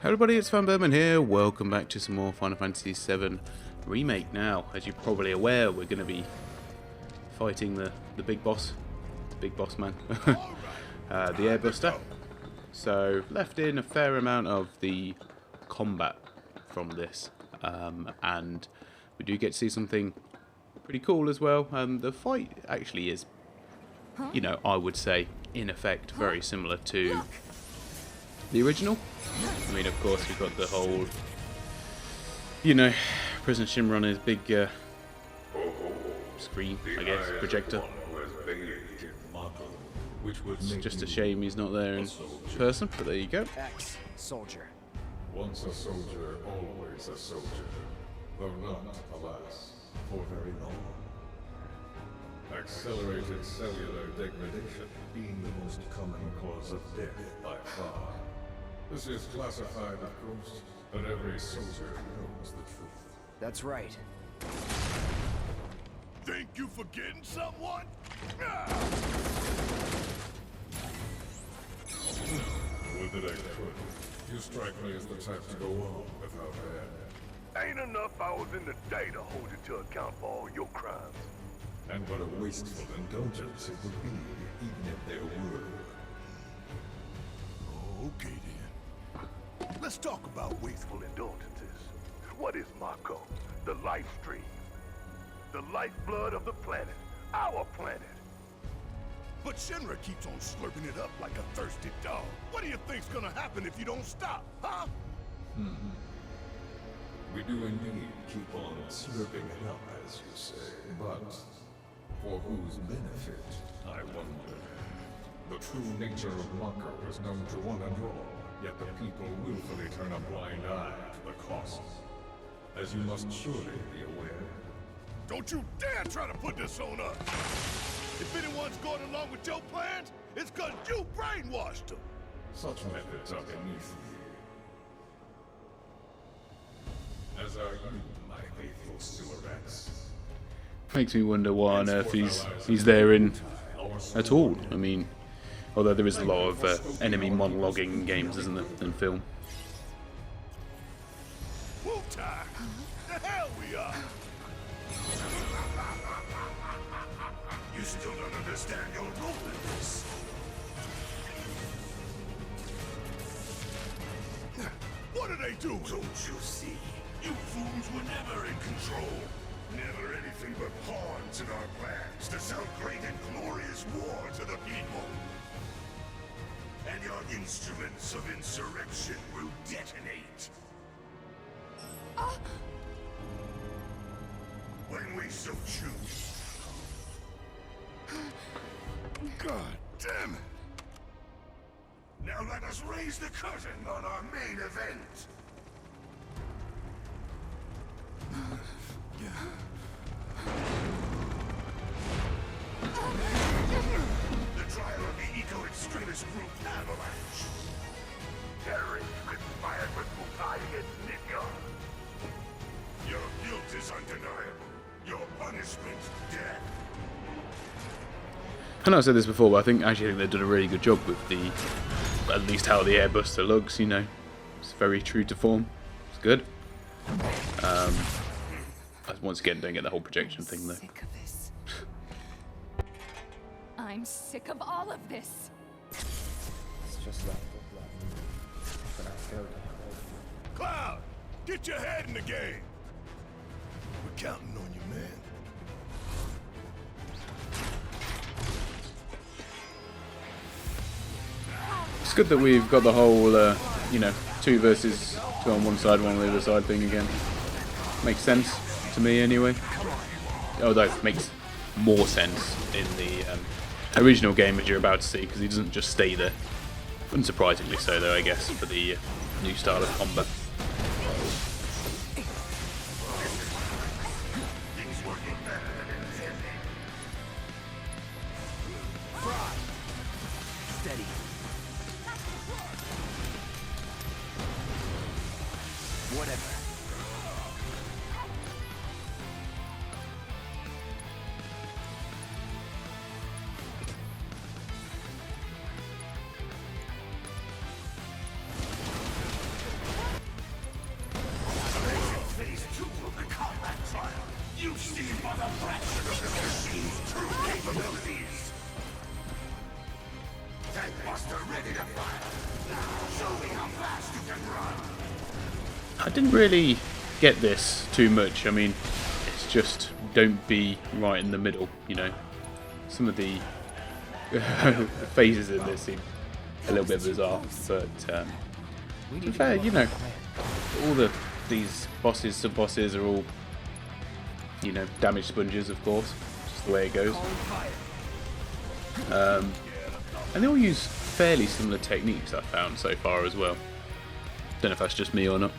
Hello everybody, it's vanburman here. Welcome back to some more Final Fantasy VII Remake. Now, as you're probably aware, we're going to be fighting the big boss man, the airbuster. So, left in a fair amount of the combat from this, and we do get to see something pretty cool as well. The fight actually is, you know, I would say, in effect, very similar to the original. I mean, of course, we've got the whole, you know, President Shimmer on his big screen, I guess, projector. It's just a shame he's not there in person, but there you go. Soldier. Once a soldier, always a soldier. Though not, alas, for very long. Accelerated cellular degradation being the most common cause of death by far. This is classified, of course, but every soldier knows the truth. That's right. Think you forgetting someone? Would that I could. You strike me as the type to go on without air. Ain't enough hours in the day to hold you to account for all your crimes. And what a wasteful indulgence it would be, even if there were. Okay then. Let's talk about wasteful indulgences. What is Mako? The life stream. The lifeblood of the planet. Our planet. But Shinra keeps on slurping it up like a thirsty dog. What do you think's gonna happen if you don't stop, huh? We do indeed keep on slurping it up, as you say. But for whose benefit, I wonder. The true nature of Mako is known to one and all, yet the people willfully turn a blind eye to the cost. As you must surely be aware. Don't you dare try to put this on us! If anyone's going along with your plans, it's cause you brainwashed them! Such methods are beneath me. As are you, my faithful Silverats. Makes me wonder why on earth he's there in at all. I mean, although there is a lot of enemy monologuing in games, isn't there, than film. Wu-Tai! The hell we are! You still don't understand your role in this. What are they doing? Don't you see? You fools were never in control. Never anything but pawns in our plans to sell great and glorious war to the people. And your instruments of insurrection will detonate. When we so choose. God damn it! Now let us raise the curtain on our main event. The trial of the eco-extremist group Avalanche. Terrorists conspired with Wu-Tai against Nidya. Your guilt is undeniable. Your punishment, death. I know I said this before, but I think they've done a really good job with at least how the airbuster looks. You know, it's very true to form. It's good. Once again, don't get the whole projection thing though. Sick of this. I'm sick of all of this. It's just like the blood. Cloud, get your head in the game. We're counting on you, man. It's good that we've got the whole, you know, 2 versus 2 on one side, 1 on the other side thing again. Makes sense to me anyway. Although it makes more sense in the original game, as you're about to see, because he doesn't just stay there. Unsurprisingly so, though, I guess, for the new style of combat. Steady. Whatever. I didn't really get this too much. I mean, it's just don't be right in the middle, you know. Some of the phases in this seem a little bit bizarre, but to be fair, you know, all these bosses, sub-bosses are all, you know, damage sponges, of course, just the way it goes. And they all use fairly similar techniques, I've found so far as well. Don't know if that's just me or not.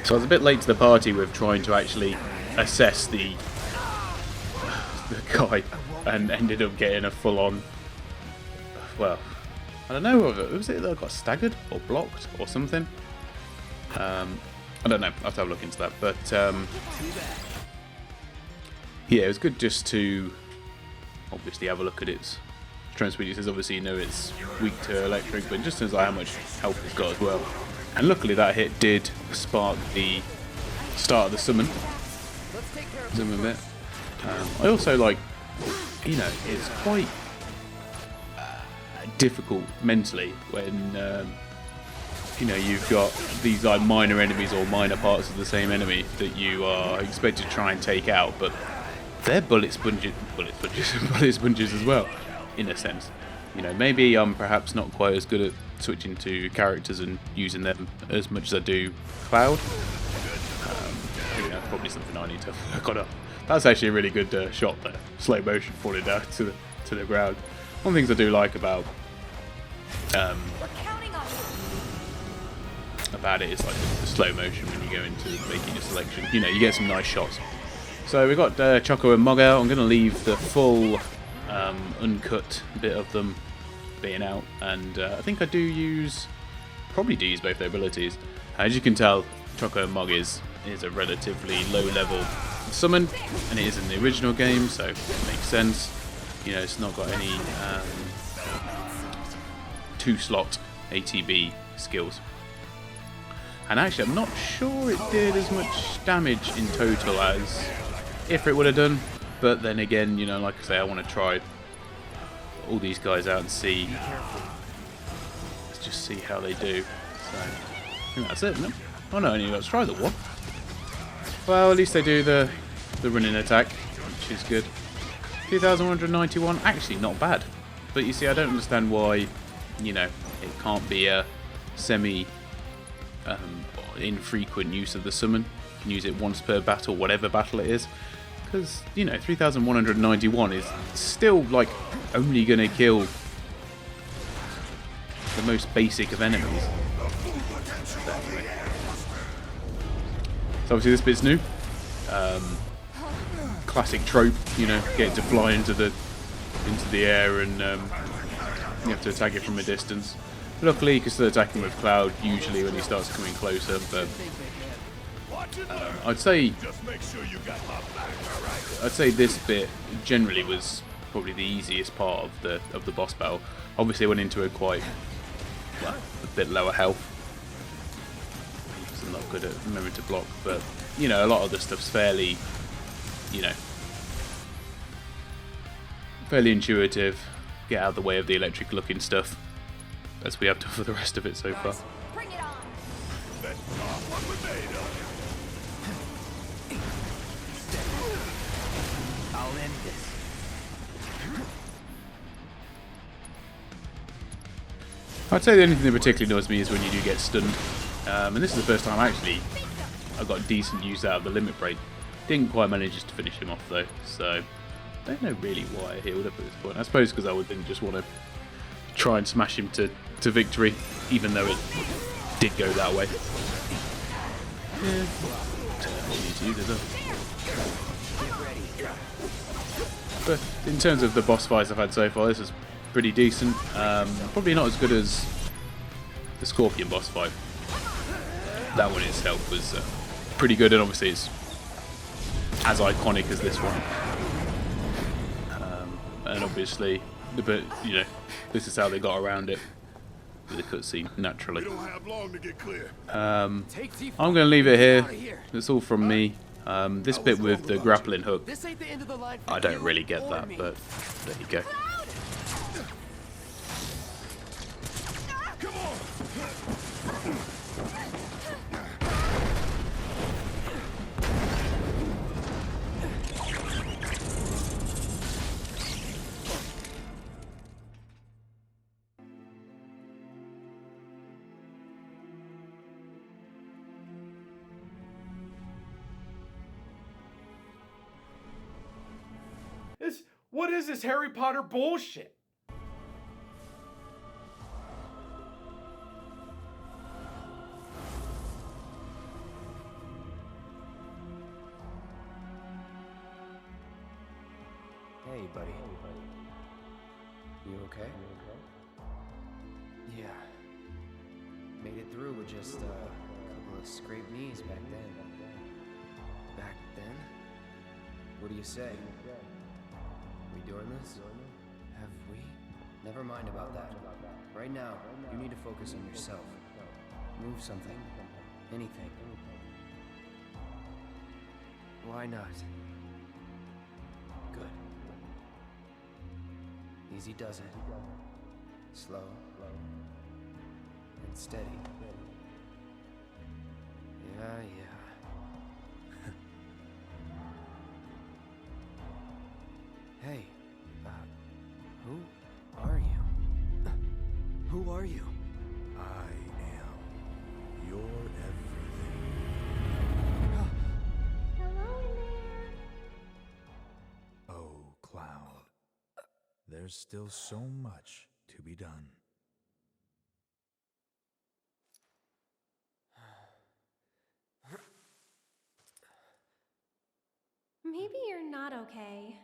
So I was a bit late to the party with trying to actually assess the guy, and ended up getting a full-on, well, I don't know, was it that I got staggered or blocked or something? I don't know, I'll have to have a look into that, but yeah, it was good just to obviously have a look at its strength speed. It says obviously, you know, it's weak to electric, but just as how much health it's got as well. And luckily that hit did spark the start of the summon bit. I also like, you know, it's quite difficult mentally when you know, you've got these like minor enemies or minor parts of the same enemy that you are expected to try and take out, but they're bullet sponges as well, in a sense. You know, maybe I'm perhaps not quite as good at switching to characters and using them as much as I do Cloud. I think that's probably something I need to work on. That's actually a really good shot there, slow motion falling down to the ground. One of the things I do like about it is like the slow motion when you go into making your selection. You know, you get some nice shots. So we've got Choco and Mog out. I'm going to leave the full uncut bit of them being out, and I think I probably do use both their abilities. As you can tell, Choco and Mog is a relatively low level summon, and it is in the original game, so it makes sense. You know, it's not got any 2-slot ATB skills. And actually, I'm not sure it did as much damage in total as if it would have done. But then again, you know, like I say, I want to try all these guys out and see. Let's just see how they do. So, I think that's it, no? Oh no, let's try the one. Well, at least they do the running attack, which is good. 2,191, actually not bad. But you see, I don't understand why, you know, it can't be a infrequent use of the summon. You can use it once per battle, whatever battle it is. Because, you know, 3,191 is still, like, only going to kill the most basic of enemies. So obviously this bit's new. Classic trope, you know, get it to fly into the air, and you have to attack it from a distance. Luckily, you can still attack him with Cloud usually when he starts coming closer, but I'd say this bit generally was probably the easiest part of the boss battle. Obviously, I went into it quite, well, a bit lower health. I'm not good at remembering to block, but you know, a lot of the stuff's fairly, you know, fairly intuitive. Get out of the way of the electric looking stuff, as we have done for the rest of it so far. Bring it on. Let's talk what we're made of. I'll end this. I'd say the only thing that particularly annoys me is when you do get stunned. And this is the first time actually I got decent use out of the limit break. Didn't quite manage to finish him off though, so I don't know really why I healed up at this point. I suppose because I didn't just want to try and smash him to victory, even though it did go that way. Yeah. But in terms of the boss fights I've had so far, this is pretty decent. Probably not as good as the Scorpion boss fight. That one itself was pretty good, and obviously it's as iconic as this one. And obviously, but you know, this is how they got around it. The cutscene naturally. We don't have long to get clear. I'm going to leave it here. That's all from me. This bit with the grappling hook, This ain't the end of the line for I don't you really get or that, me. but there you go. What is this Harry Potter bullshit? Hey, buddy. You okay? Yeah. Made it through with just a couple of scraped knees back then. Back then? What do you say? We doing this? Have we? Never mind about that. Right now, you need to focus on yourself. Move something. Anything. Why not? Good. Easy does it. Slow. And steady. Yeah. Hey, who are you? Who are you? I am your everything. Hello in there. Oh, Cloud. There's still so much to be done. Maybe you're not okay.